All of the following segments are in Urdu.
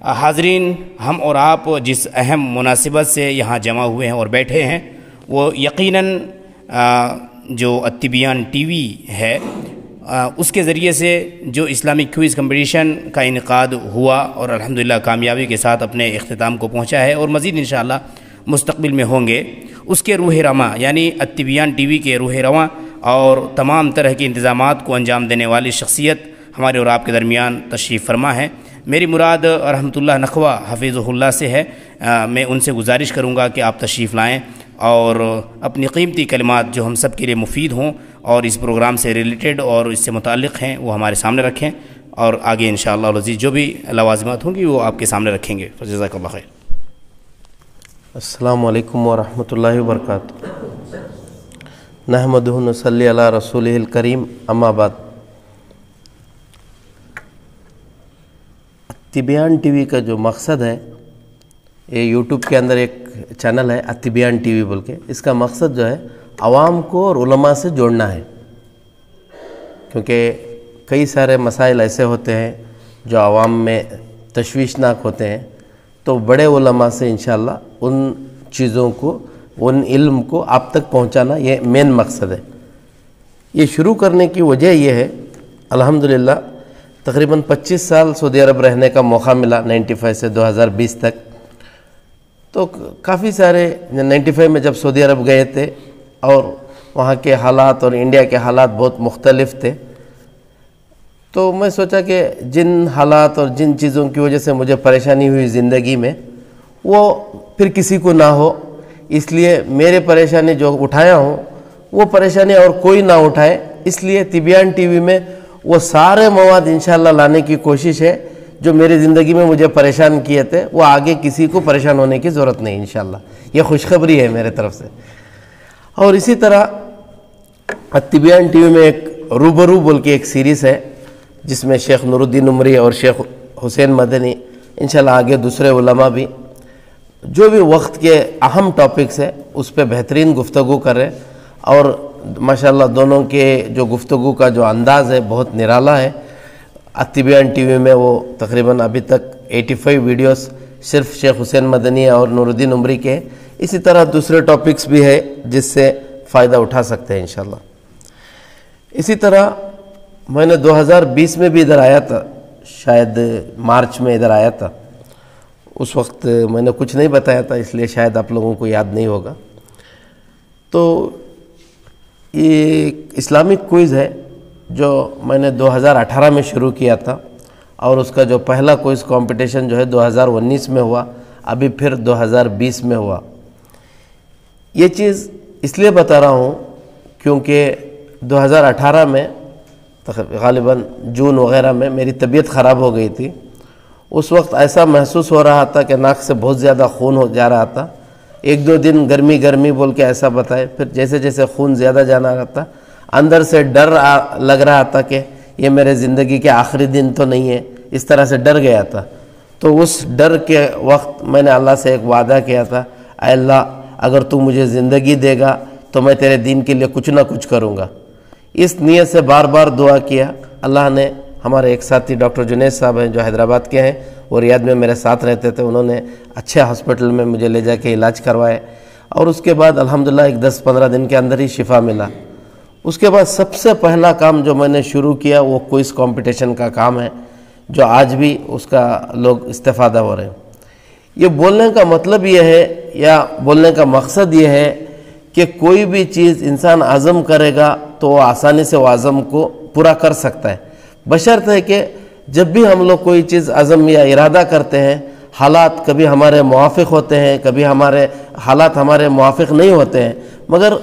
حاضرین، ہم اور آپ جس اہم مناسبت سے یہاں جمع ہوئے ہیں اور بیٹھے ہیں وہ یقیناً جو التبیان ٹی وی ہے اس کے ذریعے سے جو اسلامک کوئز کمپٹیشن کا انعقاد ہوا اور الحمدللہ کامیابی کے ساتھ اپنے اختتام کو پہنچا ہے اور مزید انشاءاللہ مستقبل میں ہوں گے، اس کے روح رواں یعنی التبیان ٹی وی کے روح رواں اور تمام طرح کے انتظامات کو انجام دینے والی شخصیت ہمارے اور آپ کے درمیان تشریف فرما ہے۔ میری مراد رحمۃ اللہ نخوہ حفیظہ اللہ سے ہے۔ میں ان سے گزارش کروں گا کہ آپ تشریف لائیں اور اپنی قیمتی کلمات جو ہم سب کے لیے مفید ہوں اور اس پروگرام سے ریلیٹڈ اور اس سے متعلق ہیں وہ ہمارے سامنے رکھیں، اور آگے انشاءاللہ العزیز جو بھی لوازمات ہوں گی وہ آپ کے سامنے رکھیں گے۔ جزاک اللہ خیر۔ السلام علیکم ورحمۃ اللہ وبرکاتہ۔ نحمدہ ونصلی علی رسولہ الکریم، اما بعد۔ التبیان ٹی وی کا جو مقصد ہے، یہ یوٹیوب کے اندر ایک چینل ہے التبیان ٹی وی بول کے، اس کا مقصد جو ہے عوام کو اور علماء سے جوڑنا ہے، کیونکہ کئی سارے مسائل ایسے ہوتے ہیں جو عوام میں تشویشناک ہوتے ہیں، تو بڑے علماء سے انشاءاللہ ان چیزوں کو، ان علم کو آپ تک پہنچانا یہ مین مقصد ہے۔ یہ شروع کرنے کی وجہ یہ ہے، الحمدللہ تقریباً 25 سال سعودی عرب رہنے کا موقع ملا، 95 سے 2020 تک۔ تو کافی سارے 95 میں جب سعودی عرب گئے تھے اور وہاں کے حالات اور انڈیا کے حالات بہت مختلف تھے، تو میں سوچا کہ جن حالات اور جن چیزوں کی وجہ سے مجھے پریشانی ہوئی زندگی میں وہ پھر کسی کو نہ ہو، اس لیے میرے پریشانی جو اٹھایا ہوں وہ پریشانی اور کوئی نہ اٹھائے، اس لیے تبیان ٹی وی میں وہ سارے مواد انشاءاللہ لانے کی کوشش ہے جو میری زندگی میں مجھے پریشان کیے تھے، وہ آگے کسی کو پریشان ہونے کی ضرورت نہیں انشاءاللہ۔ یہ خوشخبری ہے میرے طرف سے۔ اور اسی طرح التبیان ٹی وی میں ایک روبرو بول کے ایک سیریز ہے جس میں شیخ نور الدین عمری اور شیخ حسین مدنی، انشاءاللہ آگے دوسرے علماء بھی جو بھی وقت کے اہم ٹاپکس ہیں اس پہ بہترین گفتگو کر رہے، اور ماشاءاللہ دونوں کے جو گفتگو کا جو انداز ہے بہت نرالا ہے۔ التبیان ٹی وی میں وہ تقریباً ابھی تک 85 ویڈیوز صرف شیخ حسین مدنی اور نور الدین عمری کے، اسی طرح دوسرے ٹاپکس بھی ہے جس سے فائدہ اٹھا سکتے ہیں انشاءاللہ۔ اسی طرح میں نے 2020 میں بھی ادھر آیا تھا، شاید مارچ میں ادھر آیا تھا، اس وقت میں نے کچھ نہیں بتایا تھا اس لیے شاید آپ لوگوں کو یاد نہیں ہوگا۔ تو یہ اسلامک کوئز ہے جو میں نے 2018 میں شروع کیا تھا، اور اس کا جو پہلا کوئز کمپٹیشن جو ہے 2019 میں ہوا، ابھی پھر 2020 میں ہوا۔ یہ چیز اس لیے بتا رہا ہوں کیونکہ 2018 میں غالباً جون وغیرہ میں میری طبیعت خراب ہو گئی تھی۔ اس وقت ایسا محسوس ہو رہا تھا کہ ناک سے بہت زیادہ خون ہو جا رہا تھا، ایک دو دن گرمی گرمی بول کے ایسا بتائے، پھر جیسے جیسے خون زیادہ جانا رہا تھا، اندر سے ڈر لگ رہا تھا کہ یہ میرے زندگی کے آخری دن تو نہیں ہے، اس طرح سے ڈر گیا تھا۔ تو اس ڈر کے وقت میں نے اللہ سے ایک وعدہ کیا تھا، اے اللہ اگر تو مجھے زندگی دے گا تو میں تیرے دین کے لیے کچھ نہ کچھ کروں گا۔ اس نیت سے بار بار دعا کیا، اللہ نے، ہمارے ایک ساتھی ڈاکٹر جنید صاحب ہیں جو حیدرآباد کے ہیں، وہ ریاض میں میرے ساتھ رہتے تھے، انہوں نے اچھے ہاسپٹل میں مجھے لے جا کے علاج کروائے، اور اس کے بعد الحمدللہ ایک 10-15 دن کے اندر ہی شفا ملا۔ اس کے بعد سب سے پہلا کام جو میں نے شروع کیا وہ کوئز کمپٹیشن کا کام ہے، جو آج بھی اس کا لوگ استفادہ ہو رہے ہیں۔ یہ بولنے کا مطلب یہ ہے یا بولنے کا مقصد یہ ہے کہ کوئی بھی چیز انسان عزم کرے گا تو وہ آسانی سے وہ عزم کو پورا کر سکتا ہے، بشرط ہے کہ جب بھی ہم لوگ کوئی چیز عزم یا ارادہ کرتے ہیں، حالات کبھی ہمارے موافق ہوتے ہیں، کبھی ہمارے حالات ہمارے موافق نہیں ہوتے ہیں، مگر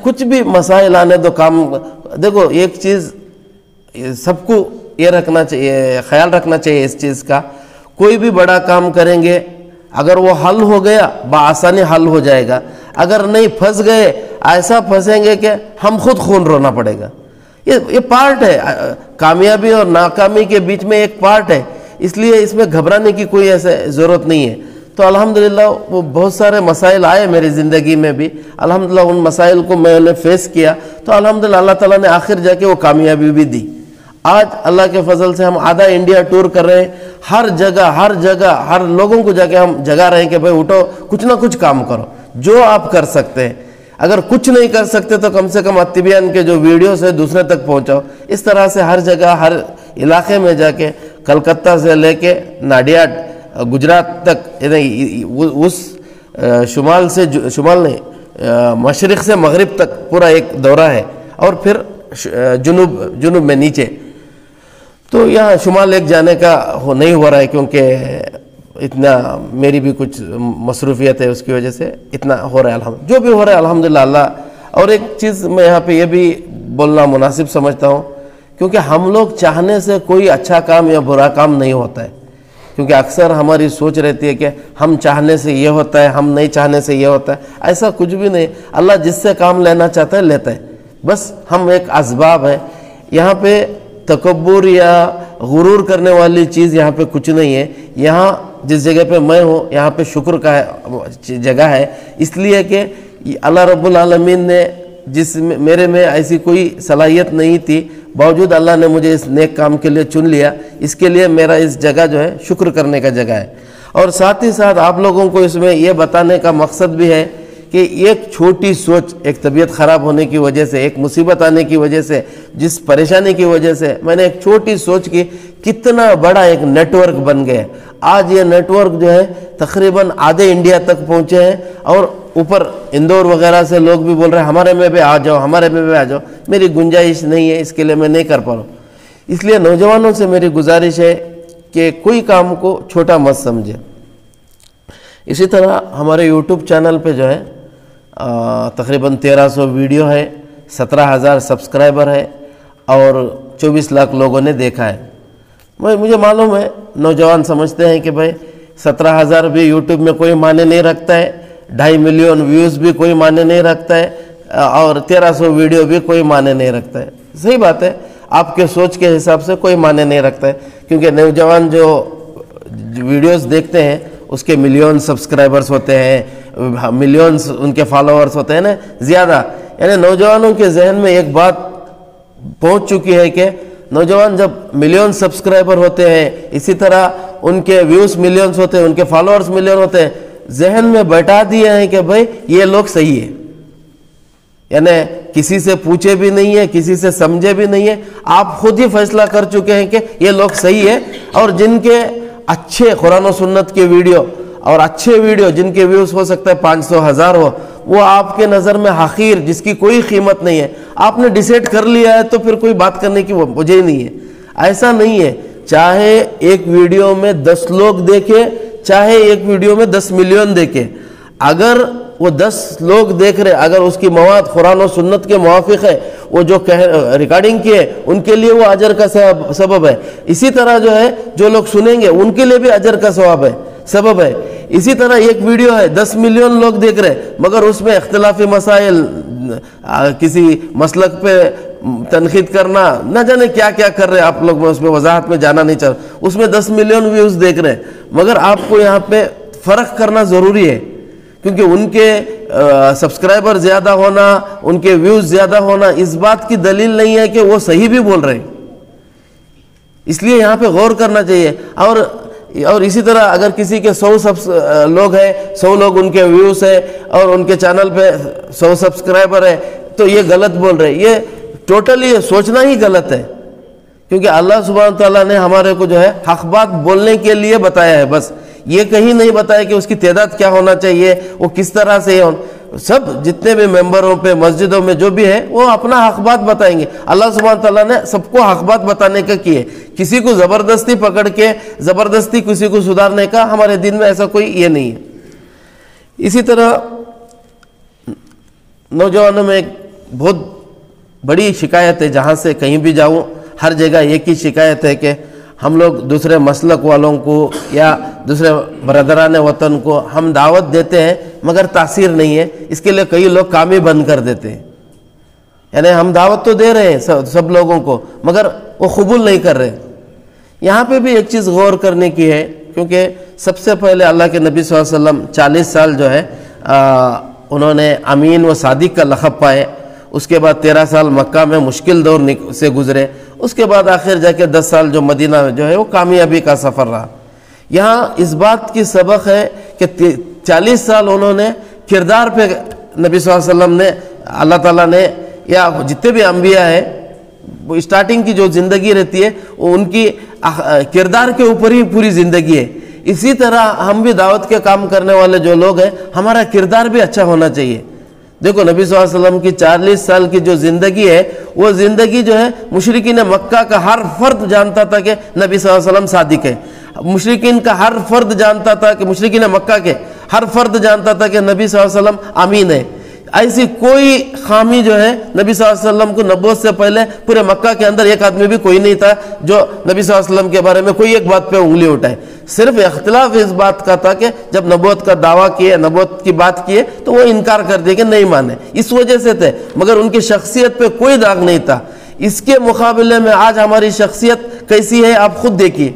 کچھ بھی مسائل آنے دو کام۔ دیکھو ایک چیز سب کو یہ رکھنا چاہیے، خیال رکھنا چاہیے اس چیز کا، کوئی بھی بڑا کام کریں گے اگر وہ حل ہو گیا بآسانی حل ہو جائے گا، اگر نہیں پھنس گئے ایسا پھنسیں گے کہ ہم خود خون رونا پڑے گا۔ یہ پارٹ ہے، کامیابی اور ناکامی کے بیچ میں ایک پارٹ ہے، اس لیے اس میں گھبرانے کی کوئی ایسے ضرورت نہیں ہے۔ تو الحمدللہ وہ بہت سارے مسائل آئے میری زندگی میں بھی، الحمدللہ ان مسائل کو میں نے فیس کیا، تو الحمدللہ اللہ تعالیٰ نے آخر جا کے وہ کامیابی بھی دی۔ آج اللہ کے فضل سے ہم آدھا انڈیا ٹور کر رہے ہیں، ہر جگہ ہر لوگوں کو جا کے ہم جگا رہے ہیں کہ بھائی اٹھو کچھ نہ کچھ کام کرو جو آپ کر سکتے ہیں۔ اگر کچھ نہیں کر سکتے تو کم سے کم اتبیان کے جو ویڈیوز ہیں دوسرے تک پہنچاؤ۔ اس طرح سے ہر جگہ ہر علاقے میں جا کے کلکتہ سے لے کے ناڈیاڈ گجرات تک، اس شمال نہیں مشرق سے مغرب تک پورا ایک دورہ ہے، اور پھر جنوب میں نیچے۔ تو یہاں شمال ایک جانے کا نہیں ہو رہا ہے کیونکہ اتنا میری بھی کچھ مصروفیت ہے، اس کی وجہ سے اتنا ہو رہا ہے جو بھی ہو رہا ہے الحمدللہ اللہ۔ اور ایک چیز میں یہاں پہ یہ بھی بولنا مناسب سمجھتا ہوں، کیونکہ ہم لوگ چاہنے سے کوئی اچھا کام یا برا کام نہیں ہوتا ہے، کیونکہ اکثر ہماری سوچ رہتی ہے کہ ہم چاہنے سے یہ ہوتا ہے، ہم نہیں چاہنے سے یہ ہوتا ہے۔ ایسا کچھ بھی نہیں، اللہ جس سے کام لینا چاہتا ہے لیتا ہے، بس ہم ایک اسباب ہیں۔ یہاں پہ تکبر یا غرور کرنے والی چیز یہاں پہ کچھ نہیں ہے۔ یہاں جس جگہ پہ میں ہوں یہاں پہ شکر کا جگہ ہے، اس لیے کہ اللہ رب العالمین نے میرے میں ایسی کوئی صلاحیت نہیں تھی، باوجود اللہ نے مجھے اس نیک کام کے لیے چن لیا، اس کے لیے میرا اس جگہ جو ہے شکر کرنے کا جگہ ہے۔ اور ساتھ ہی ساتھ آپ لوگوں کو اس میں یہ بتانے کا مقصد بھی ہے کہ ایک چھوٹی سوچ، ایک طبیعت خراب ہونے کی وجہ سے، ایک مصیبت آنے کی وجہ سے، جس پریشانی کی وجہ سے میں نے ایک چھوٹی سوچ کی، کتنا بڑا ایک نیٹ ورک بن گیا۔ آج یہ نیٹ ورک جو ہے تقریباً آدھے انڈیا تک پہنچے ہیں، اور اوپر اندور وغیرہ سے لوگ بھی بول رہے ہیں ہمارے میں بھی آ جاؤ، ہمارے میں بھی آ جاؤ۔ میری گنجائش نہیں ہے، اس کے لیے میں نہیں کر پا رہا ہوں۔ اس لیے نوجوانوں سے میری گزارش ہے کہ کوئی کام کو چھوٹا مت سمجھے۔ اسی طرح ہمارے یوٹیوب چینل پہ جو ہے تقریباً 1300 ویڈیو ہے، 17,000 سبسکرائبر ہے، اور 24 لاکھ لوگوں نے دیکھا ہے۔ مجھے معلوم ہے نوجوان سمجھتے ہیں کہ بھائی 17,000 بھی یوٹیوب میں کوئی معنی نہیں رکھتا ہے، 2.5 ملین ویوز بھی کوئی معنی نہیں رکھتا ہے، اور 1300 ویڈیو بھی کوئی معنی نہیں رکھتا ہے۔ صحیح بات ہے، آپ کے سوچ کے حساب سے کوئی معنی نہیں رکھتا ہے، کیونکہ نوجوان جو ویڈیوز دیکھتے ہیں اس کے ملین سبسکرائبرز ہوتے ہیں، ملینز ان کے فالوورز ہوتے ہیں نا زیادہ۔ یعنی نوجوانوں کے ذہن میں ایک بات پہنچ چکی ہے کہ نوجوان جب ملین سبسکرائبر ہوتے ہیں، اسی طرح ان کے ویوز ملینز ہوتے ہیں، ان کے فالوورز ملین ہوتے ہیں، ذہن میں بیٹھا دیے ہیں کہ بھائی یہ لوگ صحیح ہے۔ یعنی کسی سے پوچھے بھی نہیں ہے، کسی سے سمجھے بھی نہیں ہے، آپ خود ہی فیصلہ کر چکے ہیں کہ یہ لوگ صحیح ہے۔ اور جن کے اچھے قرآن و سنت کے ویڈیو اور اچھے ویڈیو جن کے ویوز ہو سکتا ہے 500 1000 ہو، وہ آپ کے نظر میں حقیر، جس کی کوئی قیمت نہیں ہے، آپ نے ڈیسائیڈ کر لیا ہے، تو پھر کوئی بات کرنے کی وجہ ہی نہیں ہے۔ ایسا نہیں ہے، چاہے ایک ویڈیو میں 10 لوگ دیکھیں، چاہے ایک ویڈیو میں 10 ملین دیکھیں، اگر وہ 10 لوگ دیکھ رہے، اگر اس کی مواد قرآن و سنت کے موافق ہے، وہ جو ریکارڈنگ کی ہے ان کے لیے وہ اجر کا سبب ہے۔ اسی طرح جو ہے جو لوگ سنیں گے ان کے لیے بھی اجر کا سبب ہے۔ اسی طرح ایک ویڈیو ہے 10 ملین لوگ دیکھ رہے، مگر اس میں اختلافی مسائل، کسی مسلک پہ تنقید کرنا، نہ جانے کیا کیا کر رہے، آپ لوگ میں اس میں وضاحت میں جانا نہیں چاہتا، اس میں 10 ملین ویوز دیکھ رہے، مگر آپ کو یہاں پہ فرق کرنا ضروری ہے، کیونکہ ان کے سبسکرائبر زیادہ ہونا، ان کے ویوز زیادہ ہونا اس بات کی دلیل نہیں ہے کہ وہ صحیح بھی بول رہے ہیں۔ اس لیے یہاں پہ غور کرنا چاہیے۔ اور اسی طرح اگر کسی کے 100 لوگ ہیں، 100 لوگ ان کے ویوز ہیں، اور ان کے چینل پہ 100 سبسکرائبر ہے، تو یہ غلط بول رہے ہیں، یہ ٹوٹلی سوچنا ہی غلط ہے، کیونکہ اللہ سبحانہ تعالیٰ نے ہمارے کو جو ہے حق بات بولنے کے لیے بتایا ہے، بس یہ کہیں نہیں بتایا کہ اس کی تعداد کیا ہونا چاہیے، وہ کس طرح سے سب جتنے بھی ممبروں پہ مسجدوں میں جو بھی ہے وہ اپنا حق بات بتائیں گے۔ اللہ سبحانہ تعالیٰ نے سب کو حق بات بتانے کا کی ہے، کسی کو زبردستی پکڑ کے زبردستی کسی کو سدھارنے کا ہمارے دین میں ایسا کوئی یہ نہیں ہے۔ اسی طرح نوجوانوں میں ایک بہت بڑی شکایت ہے، جہاں سے کہیں بھی جاؤں ہر جگہ ایک ہی شکایت ہے کہ ہم لوگ دوسرے مسلک والوں کو یا دوسرے برادران وطن کو ہم دعوت دیتے ہیں مگر تاثیر نہیں ہے، اس کے لیے کئی لوگ کام ہی بند کر دیتے ہیں۔ یعنی ہم دعوت تو دے رہے ہیں سب لوگوں کو، مگر وہ قبول نہیں کر رہے۔ یہاں پہ بھی ایک چیز غور کرنے کی ہے، کیونکہ سب سے پہلے اللہ کے نبی صلی اللہ علیہ وسلم 40 سال جو ہے انہوں نے امین و صادق کا لقب پائے، اس کے بعد 13 سال مکہ میں مشکل دور سے گزرے، اس کے بعد آخر جا کے 10 سال جو مدینہ میں جو ہے وہ کامیابی کا سفر رہا. یہاں اس بات کی سبق ہے کہ 40 سال انہوں نے کردار پہ نبی صلی اللہ علیہ وسلم نے اللہ تعالیٰ نے یا جتنے بھی انبیاء ہیں وہ اسٹارٹنگ کی جو زندگی رہتی ہے وہ ان کی کردار کے اوپر ہی پوری زندگی ہے. اسی طرح ہم بھی دعوت کے کام کرنے والے جو لوگ ہیں ہمارا کردار بھی اچھا ہونا چاہیے. دیکھو نبی صلی اللہ علیہ وسلم کی 40 سال کی جو زندگی ہے وہ زندگی جو ہے مشرکین مکہ کا ہر فرد جانتا تھا کہ نبی صلی اللہ علیہ وسلم صادق ہے. مشرکین کا ہر فرد جانتا تھا کہ مشرکین مکہ کے ہر فرد جانتا تھا کہ نبی صلی اللہ علیہ وسلم امین ہے. ایسی کوئی خامی جو ہے نبی صلی اللہ علیہ وسلم کو نبوت سے پہلے پورے مکہ کے اندر ایک آدمی بھی کوئی نہیں تھا جو نبی صلی اللہ علیہ وسلم کے بارے میں کوئی ایک بات پہ انگلی اٹھائے. صرف اختلاف اس بات کا تھا کہ جب نبوت کا دعویٰ کیے نبوت کی بات کیے تو وہ انکار کر دے کہ نہیں مانے, اس وجہ سے تھے, مگر ان کی شخصیت پہ کوئی داغ نہیں تھا. اس کے مقابلے میں آج ہماری شخصیت کیسی ہے آپ خود دیکھیے.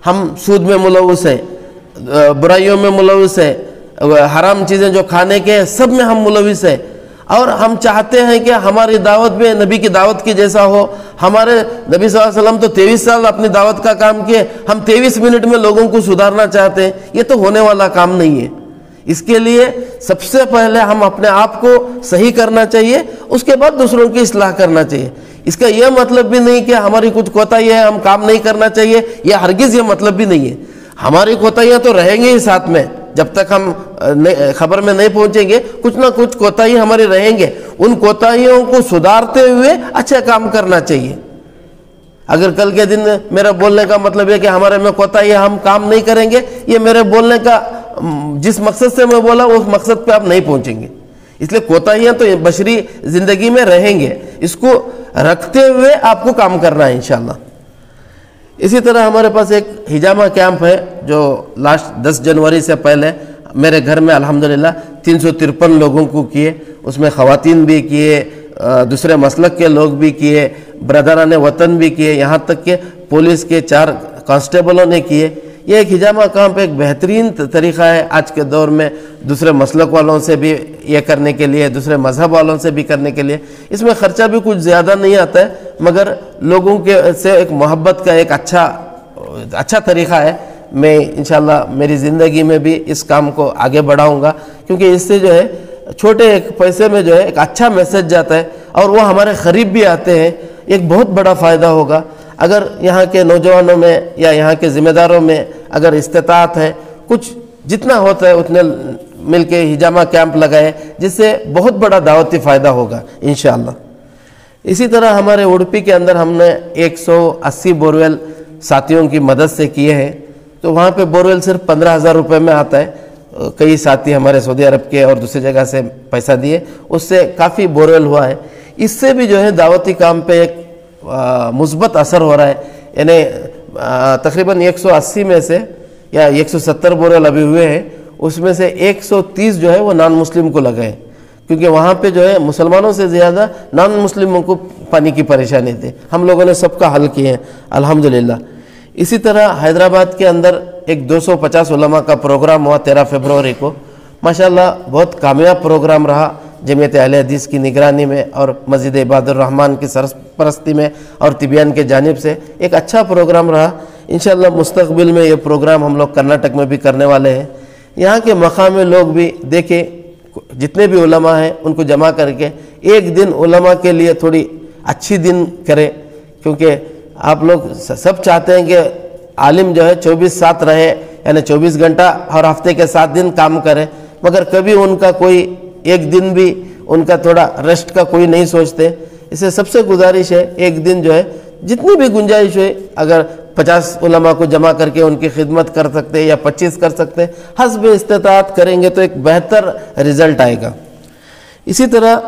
ہم سود میں ملوث ہیں, برائیوں میں ملوث ہیں, حرام چیزیں جو کھانے کے سب میں ہم ملوث ہیں, اور ہم چاہتے ہیں کہ ہماری دعوت بھی نبی کی دعوت کی جیسا ہو. ہمارے نبی صلی اللہ علیہ وسلم تو 23 سال اپنی دعوت کا کام کیے, ہم 23 منٹ میں لوگوں کو سدھارنا چاہتے ہیں. یہ تو ہونے والا کام نہیں ہے. اس کے لیے سب سے پہلے ہم اپنے آپ کو صحیح کرنا چاہیے, اس کے بعد دوسروں کی اصلاح کرنا چاہیے. اس کا یہ مطلب بھی نہیں کہ ہماری کچھ کوتاہی ہے ہم کام نہیں کرنا چاہیے, یہ ہرگز یہ مطلب بھی نہیں ہے. ہماری کوتاہیاں تو رہیں گی ہی ساتھ میں, جب تک ہم خبر میں نہیں پہنچیں گے کچھ نہ کچھ کوتاہی ہماری رہیں گے. ان کوتاہیوں کو سدھارتے ہوئے اچھا کام کرنا چاہیے. اگر کل کے دن میرا بولنے کا مطلب ہے کہ ہمارے میں کوتاہی ہے ہم کام نہیں کریں گے, یہ میرے بولنے کا جس مقصد سے میں بولا اس مقصد پہ آپ نہیں پہنچیں گے. اس لیے کوتاہیاں تو بشری زندگی میں رہیں گے, اس کو رکھتے ہوئے آپ کو کام کرنا ہے انشاءاللہ. اسی طرح ہمارے پاس ایک ہجامہ کیمپ ہے جو لاسٹ 10 جنوری سے پہلے میرے گھر میں الحمدللہ 353 لوگوں کو کیے. اس میں خواتین بھی کیے, دوسرے مسلک کے لوگ بھی کیے, برادران وطن بھی کیے, یہاں تک کہ پولیس کے 4 کانسٹیبلوں نے کیے. یہ ایک ہجامہ کیمپ ایک بہترین طریقہ ہے آج کے دور میں دوسرے مسلک والوں سے بھی یہ کرنے کے لیے, دوسرے مذہب والوں سے بھی کرنے کے لیے. اس میں خرچہ بھی کچھ زیادہ نہیں آتا ہے, مگر لوگوں کے سے ایک محبت کا ایک اچھا طریقہ ہے. میں انشاءاللہ میری زندگی میں بھی اس کام کو آگے بڑھاؤں گا, کیونکہ اس سے جو ہے چھوٹے ایک پیسے میں جو ہے ایک اچھا میسج جاتا ہے اور وہ ہمارے قریب بھی آتے ہیں. ایک بہت بڑا فائدہ ہوگا اگر یہاں کے نوجوانوں میں یا یہاں کے ذمہ داروں میں اگر استطاعت ہے, کچھ جتنا ہوتا ہے اتنے مل کے ہجامہ کیمپ لگائے, جس سے بہت بڑا دعوتی فائدہ ہوگا انشاءاللہ. اسی طرح ہمارے اڑپی کے اندر ہم نے 180 بورویل ساتھیوں کی مدد سے کیے ہیں. تو وہاں پہ بورویل صرف 15,000 روپے میں آتا ہے. کئی ساتھی ہمارے سعودی عرب کے اور دوسری جگہ سے پیسہ دیے, اس سے کافی بورویل ہوا ہے. اس سے بھی جو ہے دعوتی کام پہ ایک مثبت اثر ہو رہا ہے. یعنی تقریباً 180 میں سے یا 170 بورویل ابھی ہوئے ہیں, اس میں سے 130 جو ہے وہ نان مسلم کو لگے, کیونکہ وہاں پہ جو ہے مسلمانوں سے زیادہ نان مسلموں کو پانی کی پریشانی تھی. ہم لوگوں نے سب کا حل کیے ہیں الحمدللہ. اسی طرح حیدرآباد کے اندر ایک 250 علماء کا پروگرام ہوا 13 فروری کو. ماشاءاللہ بہت کامیاب پروگرام رہا. جمعیت اہل حدیث کی نگرانی میں اور مسجد عباد الرحمن کی سرپرستی میں اور طبیان کے جانب سے ایک اچھا پروگرام رہا. انشاءاللہ مستقبل میں یہ پروگرام ہم لوگ کرناٹک میں بھی کرنے والے ہیں. یہاں کے مقامی لوگ بھی دیکھیں, جتنے بھی علماء ہیں ان کو جمع کر کے ایک دن علماء کے لیے تھوڑی اچھی دن کرے, کیونکہ آپ لوگ سب چاہتے ہیں کہ عالم جو ہے 24/7 رہے, یعنی 24 گھنٹہ اور ہفتے کے 7 دن کام کرے, مگر کبھی ان کا کوئی ایک دن بھی ان کا تھوڑا ریسٹ کا کوئی نہیں سوچتے. اسے سب سے گزارش ہے ایک دن جو ہے جتنی بھی گنجائش ہوئے, اگر 50 علماء کو جمع کر کے ان کی خدمت کر سکتے یا 25 کر سکتے, حسب استطاعت کریں گے تو ایک بہتر رزلٹ آئے گا. اسی طرح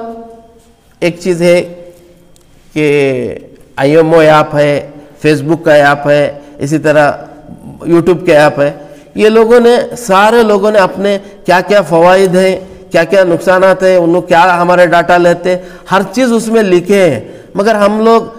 ایک چیز ہے کہ IMO ایپ ہے, فیس بک کا ایپ ہے, اسی طرح یوٹیوب کے ایپ ہے. یہ لوگوں نے سارے لوگوں نے اپنے کیا کیا فوائد ہیں, کیا کیا نقصانات ہیں, انہوں کیا ہمارے ڈاٹا لیتے, ہر چیز اس میں لکھے ہیں. مگر ہم لوگ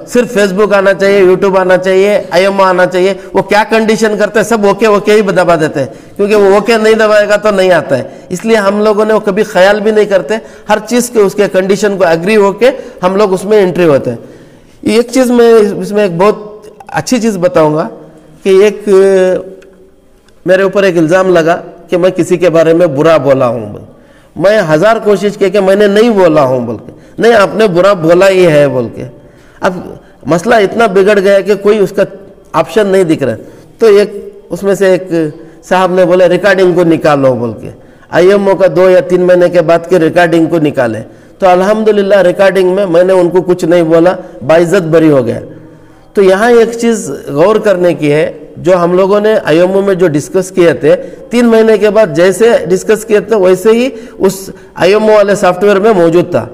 صرف فیس بک آنا چاہیے, یوٹیوب آنا چاہیے, IMO آنا چاہیے, وہ کیا کنڈیشن کرتے ہیں سب اوکے ہی دبا دیتے ہیں, کیونکہ وہ اوکے نہیں دبائے گا تو نہیں آتا ہے. اس لیے ہم لوگوں نے وہ کبھی خیال بھی نہیں کرتے, ہر چیز کے اس کے کنڈیشن کو ایگری ہو کے ہم لوگ اس میں انٹری ہوتے ہیں. ایک چیز میں اس میں ایک بہت اچھی چیز بتاؤں گا کہ ایک میرے اوپر ایک الزام لگا کہ میں کسی کے بارے میں برا بولا ہوں. میں 1000 کوشش کی کہ میں نے نہیں بولا ہوں بول کے. نہیں, آپ نے برا بولا ہی ہے بول کے. اب مسئلہ اتنا بگڑ گیا کہ کوئی اس کا آپشن نہیں دکھ رہا. تو ایک اس میں سے ایک صاحب نے بولے ریکارڈنگ کو نکالو بول کے. IMO کا 2 یا 3 مہینے کے بعد کے ریکارڈنگ کو نکالے تو الحمدللہ ریکارڈنگ میں نے ان کو کچھ نہیں بولا, باعزت بری ہو گیا. تو یہاں ایک چیز غور کرنے کی ہے, جو ہم لوگوں نے IMO میں جو ڈسکس کیے تھے 3 مہینے کے بعد جیسے ڈسکس کیے تھے ویسے ہی اس IMO والے سافٹ ویئر میں موجود تھا.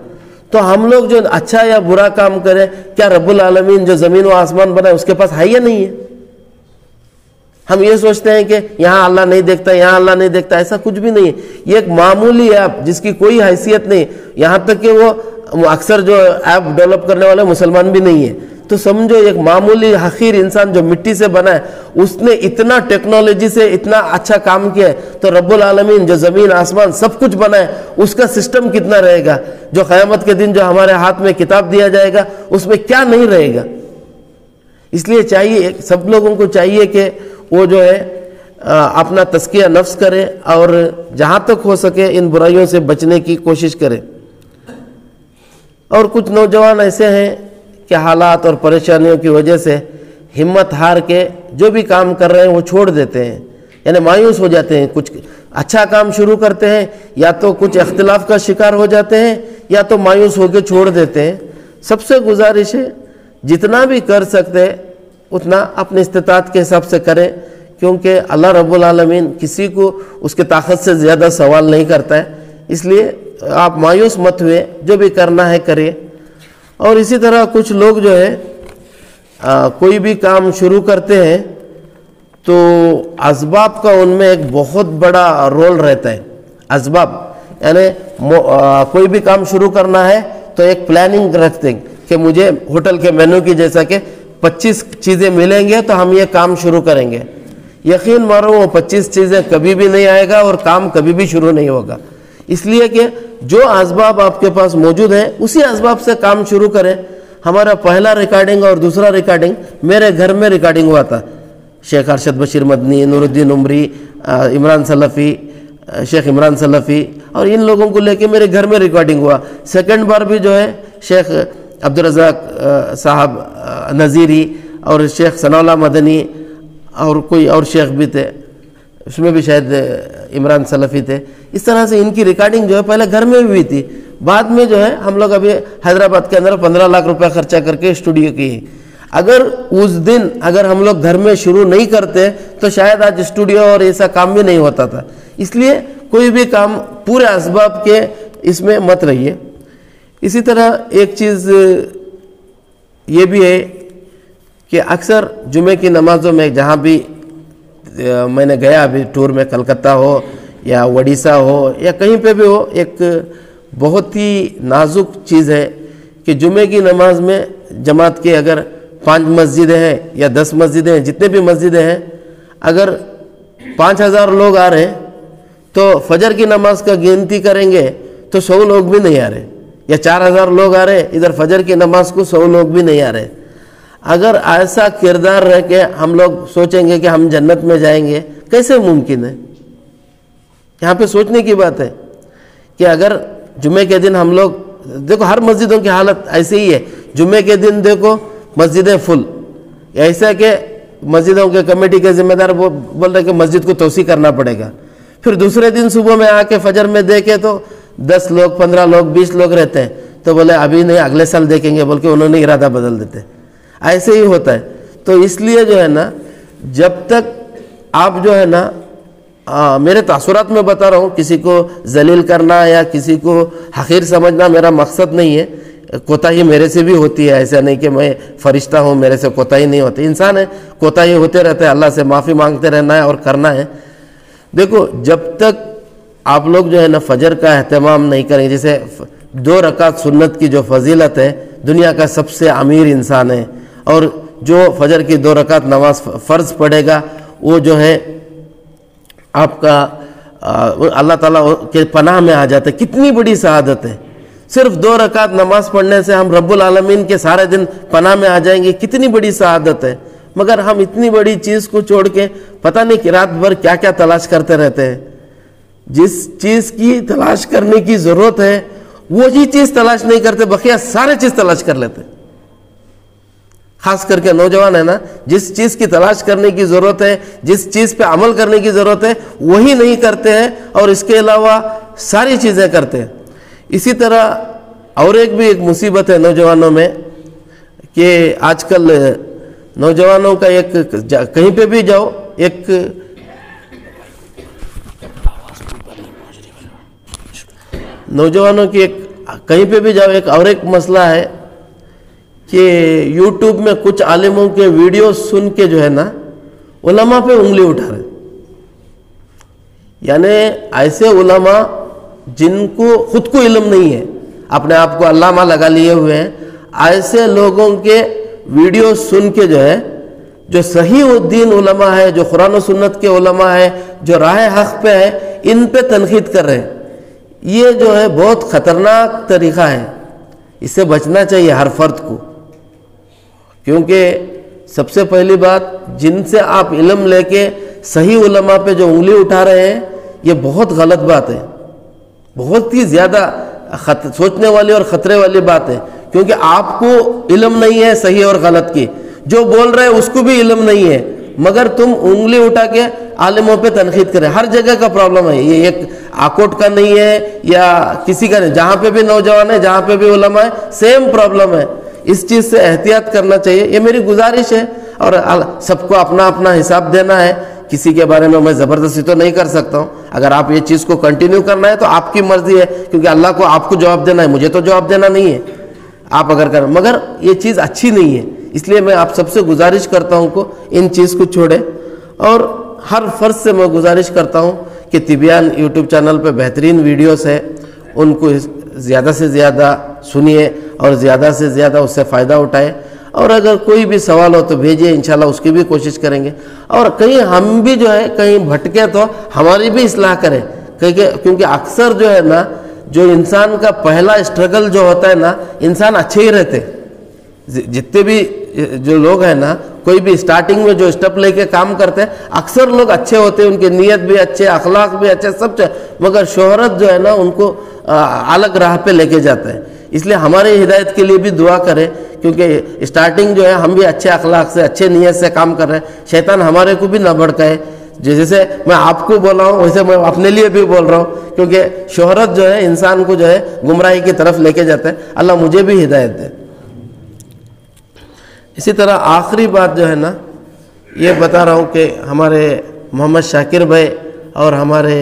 تو ہم لوگ جو اچھا یا برا کام کریں, کیا رب العالمین جو زمین و آسمان بنائے اس کے پاس ہے یا نہیں ہے؟ ہم یہ سوچتے ہیں کہ یہاں اللہ نہیں دیکھتا, یہاں اللہ نہیں دیکھتا. ایسا کچھ بھی نہیں ہے. یہ ایک معمولی ایپ جس کی کوئی حیثیت نہیں, یہاں تک کہ وہ اکثر جو ایپ ڈیولپ کرنے والے مسلمان بھی نہیں ہے. تو سمجھو ایک معمولی حقیر انسان جو مٹی سے بنا ہے, اس نے اتنا ٹیکنالوجی سے اتنا اچھا کام کیا ہے. تو رب العالمین جو زمین آسمان سب کچھ بنا ہے, اس کا سسٹم کتنا رہے گا؟ جو قیامت کے دن جو ہمارے ہاتھ میں کتاب دیا جائے گا اس میں کیا نہیں رہے گا؟ اس لیے چاہیے, سب لوگوں کو چاہیے کہ وہ جو ہے اپنا تزکیہ نفس کرے اور جہاں تک ہو سکے ان برائیوں سے بچنے کی کوشش کرے. اور کچھ نوجوان ایسے ہیں کہ حالات اور پریشانیوں کی وجہ سے ہمت ہار کے جو بھی کام کر رہے ہیں وہ چھوڑ دیتے ہیں, یعنی مایوس ہو جاتے ہیں. کچھ اچھا کام شروع کرتے ہیں, یا تو کچھ اختلاف کا شکار ہو جاتے ہیں, یا تو مایوس ہو کے چھوڑ دیتے ہیں. سب سے گزارش ہے جتنا بھی کر سکتے اتنا اپنی استطاعت کے حساب سے کریں, کیونکہ اللہ رب العالمین کسی کو اس کے طاقت سے زیادہ سوال نہیں کرتا ہے. اس لیے آپ مایوس مت ہوئے, جو بھی کرنا ہے کریں. اور اسی طرح کچھ لوگ جو ہے کوئی بھی کام شروع کرتے ہیں تو اسباب کا ان میں ایک بہت بڑا رول رہتا ہے. اسباب یعنی کوئی بھی کام شروع کرنا ہے تو ایک پلاننگ رکھتے ہیں کہ مجھے ہوٹل کے مینو کی جیسا کہ 25 چیزیں ملیں گے تو ہم یہ کام شروع کریں گے. یقین مارو وہ 25 چیزیں کبھی بھی نہیں آئے گا اور کام کبھی بھی شروع نہیں ہوگا. اس لیے کہ جو اسباب آپ کے پاس موجود ہیں اسی اسباب سے کام شروع کریں. ہمارا پہلا ریکارڈنگ اور دوسرا ریکارڈنگ میرے گھر میں ریکارڈنگ ہوا تھا. شیخ ارشد بشیر مدنی, نور الدین عمری, عمران سلفی, شیخ عمران سلفی اور ان لوگوں کو لے کے میرے گھر میں ریکارڈنگ ہوا. سیکنڈ بار بھی جو ہے شیخ عبدالرزاق صاحب نظیری اور شیخ ثناء اللہ مدنی اور کوئی اور شیخ بھی تھے, اس میں بھی شاید عمران سلفی تھے. اس طرح سے ان کی ریکارڈنگ جو ہے پہلے گھر میں بھی ہوئی تھی. بعد میں جو ہے ہم لوگ ابھی حیدرآباد کے اندر 15 لاکھ روپے خرچہ کر کے اسٹوڈیو کی. اگر اس دن اگر ہم لوگ گھر میں شروع نہیں کرتے تو شاید آج اسٹوڈیو اور ایسا کام بھی نہیں ہوتا تھا. اس لیے کوئی بھی کام پورے اسباب کے اس میں مت رہیے. اسی طرح ایک چیز یہ بھی ہے کہ اکثر جمعے کی نمازوں میں جہاں بھی میں نے گیا ابھی ٹور میں, کلکتہ ہو یا اڑیسہ ہو یا کہیں پہ بھی ہو, ایک بہت ہی نازک چیز ہے کہ جمعے کی نماز میں جماعت کے اگر 5 مسجدیں ہیں یا 10 مسجدیں ہیں, جتنے بھی مسجدیں ہیں, اگر 5000 لوگ آ رہے ہیں تو فجر کی نماز کا گنتی کریں گے تو 100 لوگ بھی نہیں آ رہے, یا 4000 لوگ آ رہے ہیں, ادھر فجر کی نماز کو 100 لوگ بھی نہیں آ رہے. اگر ایسا کردار رہ کے ہم لوگ سوچیں گے کہ ہم جنت میں جائیں گے, کیسے ممکن ہے؟ یہاں پہ سوچنے کی بات ہے کہ اگر جمعے کے دن ہم لوگ دیکھو ہر مسجدوں کی حالت ایسے ہی ہے. جمعے کے دن دیکھو مسجدیں فل, ایسا کہ مسجدوں کے کمیٹی کے ذمہ دار وہ بول رہے کہ مسجد کو توسیع کرنا پڑے گا. پھر دوسرے دن صبح میں آ کے فجر میں دیکھے تو 10 لوگ 15 لوگ 20 لوگ رہتے ہیں, تو بولے ابھی نہیں اگلے سال دیکھیں گے بول کے انہوں نے ارادہ بدل دیتے. ایسے ہی ہوتا ہے. تو اس لیے جو ہے نا, جب تک آپ جو ہے نا, میرے تاثرات میں بتا رہا ہوں, کسی کو ذلیل کرنا یا کسی کو حقیر سمجھنا میرا مقصد نہیں ہے. کوتاہی میرے سے بھی ہوتی ہے, ایسا نہیں کہ میں فرشتہ ہوں میرے سے کوتاہی نہیں ہوتی. انسان ہے, کوتاہی ہوتے رہتے ہیں, اللہ سے معافی مانگتے رہنا ہے اور کرنا ہے. دیکھو جب تک آپ لوگ جو ہے نا فجر کا اہتمام نہیں کریں, جیسے 2 رکعت سنت کی جو فضیلت ہے, دنیا کا سب سے امیر انسان ہے, اور جو فجر کی 2 رکعت نماز فرض پڑھے گا وہ جو ہے آپ کا اللہ تعالیٰ کے پناہ میں آ جاتا ہے. کتنی بڑی سعادت ہے. صرف 2 رکعت نماز پڑھنے سے ہم رب العالمین کے سارے دن پناہ میں آ جائیں گے، کتنی بڑی سعادت ہے. مگر ہم اتنی بڑی چیز کو چھوڑ کے پتہ نہیں کہ رات بھر کیا کیا تلاش کرتے رہتے ہیں. جس چیز کی تلاش کرنے کی ضرورت ہے وہی چیز تلاش نہیں کرتے، بقیہ سارے چیز تلاش کر لیتے. خاص کر کے نوجوان ہے نا، جس چیز کی تلاش کرنے کی ضرورت ہے، جس چیز پہ عمل کرنے کی ضرورت ہے وہی نہیں کرتے ہیں، اور اس کے علاوہ ساری چیزیں کرتے ہیں. اسی طرح اور ایک مصیبت ہے نوجوانوں میں کہ آج کل نوجوانوں کا ایک کہیں پہ بھی جاؤ ایک نوجوانوں کی کہیں پہ بھی جاؤ ایک مسئلہ ہے کہ یوٹیوب میں کچھ عالموں کے ویڈیو سن کے جو ہے نا علماء پہ انگلی اٹھا رہے. یعنی ایسے علماء جن کو خود کو علم نہیں ہے، اپنے آپ کو علامہ لگا لیے ہوئے ہیں، ایسے لوگوں کے ویڈیو سن کے جو ہے، جو صحیح الدین علماء ہے، جو قرآن و سنت کے علماء ہے، جو راہ حق پہ ہے، ان پہ تنقید کر رہے ہیں. یہ جو ہے بہت خطرناک طریقہ ہے، اس سے بچنا چاہیے ہر فرد کو. کیونکہ سب سے پہلی بات، جن سے آپ علم لے کے صحیح علماء پہ جو انگلی اٹھا رہے ہیں، یہ بہت غلط بات ہے، بہت ہی زیادہ سوچنے والی اور خطرے والی بات ہے. کیونکہ آپ کو علم نہیں ہے صحیح اور غلط کی، جو بول رہے ہیں اس کو بھی علم نہیں ہے، مگر تم انگلی اٹھا کے عالموں پہ تنقید کریں. ہر جگہ کا پرابلم ہے، یہ ایک آکوٹ کا نہیں ہے یا کسی کا نہیں، جہاں پہ بھی نوجوان ہے، جہاں پہ بھی علماء ہے، سیم پرابلم ہے. اس چیز سے احتیاط کرنا چاہیے، یہ میری گزارش ہے. اور سب کو اپنا اپنا حساب دینا ہے، کسی کے بارے میں زبردستی تو نہیں کر سکتا ہوں. اگر آپ یہ چیز کو کنٹینیو کرنا ہے تو آپ کی مرضی ہے، کیونکہ اللہ کو آپ کو جواب دینا ہے، مجھے تو جواب دینا نہیں ہے. آپ اگر کریں، مگر یہ چیز اچھی نہیں ہے، اس لیے میں آپ سب سے گزارش کرتا ہوں کہ ان چیز کو چھوڑیں. اور ہر فرد سے میں گزارش کرتا ہوں کہ طبیان یوٹیوب چینل پہ بہترین ویڈیوز ہے، ان کو زیادہ سے زیادہ سنیے اور زیادہ سے زیادہ اس سے فائدہ اٹھائے. اور اگر کوئی بھی سوال ہو تو بھیجیے، انشاءاللہ اس کی بھی کوشش کریں گے. اور کہیں ہم بھی جو ہے کہیں بھٹکے تو ہماری بھی اصلاح کریں، کیونکہ اکثر جو ہے نا، جو انسان کا پہلا اسٹرگل جو ہوتا ہے نا، انسان اچھے ہی رہتے. جتنے بھی جو لوگ ہیں نا، کوئی بھی اسٹارٹنگ میں جو اسٹیپ لے کے کام کرتے ہیں، اکثر لوگ اچھے ہوتے ہیں، ان کی نیت بھی اچھے، اخلاق بھی اچھے، سب چاہے، مگر شہرت جو ہے نا ان کو الگ راہ پہ لے کے جاتا ہے. اس لیے ہماری ہدایت کے لیے بھی دعا کریں، کیونکہ اسٹارٹنگ جو ہے ہم بھی اچھے اخلاق سے، اچھے نیت سے کام کر رہے ہیں. شیطان ہمارے کو بھی نہ بھڑکائے. جیسے میں آپ کو بول رہا ہوں ویسے میں اپنے لیے بھی بول رہا ہوں، کیونکہ شہرت جو ہے انسان کو جو ہے گمراہی کی طرف لے کے جاتا ہے. اللہ مجھے بھی ہدایت دے. اسی طرح آخری بات جو ہے نا، یہ بتا رہا ہوں کہ ہمارے محمد شاکر بھائی اور ہمارے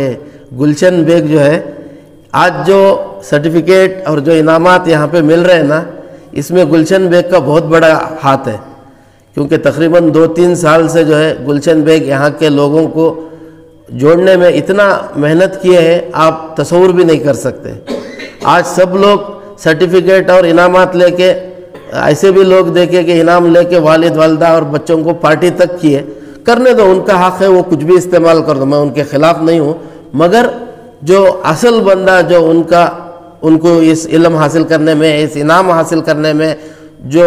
گلشن بیگ جو ہے، آج جو سرٹیفکیٹ اور جو انعامات یہاں پہ مل رہے ہیں نا، اس میں گلشن بیگ کا بہت بڑا ہاتھ ہے. کیونکہ تقریباً 2-3 سال سے جو ہے گلشن بیگ یہاں کے لوگوں کو جوڑنے میں اتنا محنت کیے ہیں، آپ تصور بھی نہیں کر سکتے. آج سب لوگ سرٹیفکیٹ اور انعامات لے کے، ایسے بھی لوگ دیکھے کہ انعام لے کے والد والدہ اور بچوں کو پارٹی تک کیے. کرنے دو، ان کا حق ہے، وہ کچھ بھی استعمال کر دو، میں ان کے خلاف نہیں ہوں. مگر جو اصل بندہ جو ان کو اس علم حاصل کرنے میں، اس انعام حاصل کرنے میں، جو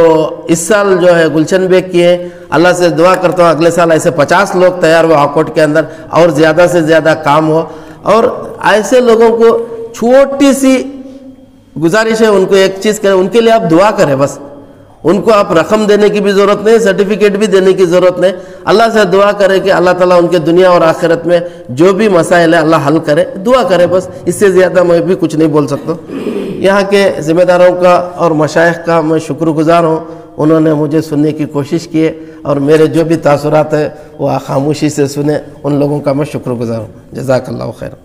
اس سال جو ہے گلشن بیگ کیے، اللہ سے دعا کرتا ہوں اگلے سال ایسے 50 لوگ تیار ہو آکوٹ کے اندر، اور زیادہ سے زیادہ کام ہو. اور ایسے لوگوں کو چھوٹی سی گزارش ہے، ان کو ایک چیز کریں، ان کے لیے آپ دعا کریں بس. ان کو آپ رقم دینے کی بھی ضرورت نہیں، سرٹیفکیٹ بھی دینے کی ضرورت نہیں. اللہ سے دعا کرے کہ اللہ تعالیٰ ان کے دنیا اور آخرت میں جو بھی مسائل ہے اللہ حل کرے. دعا کرے بس، اس سے زیادہ میں بھی کچھ نہیں بول سکتا. یہاں کے ذمہ داروں کا اور مشائخ کا میں شکر گزار ہوں، انہوں نے مجھے سننے کی کوشش کی، اور میرے جو بھی تاثرات ہیں وہ خاموشی سے سنے، ان لوگوں کا میں شکر گزار ہوں. جزاک اللہ خیر.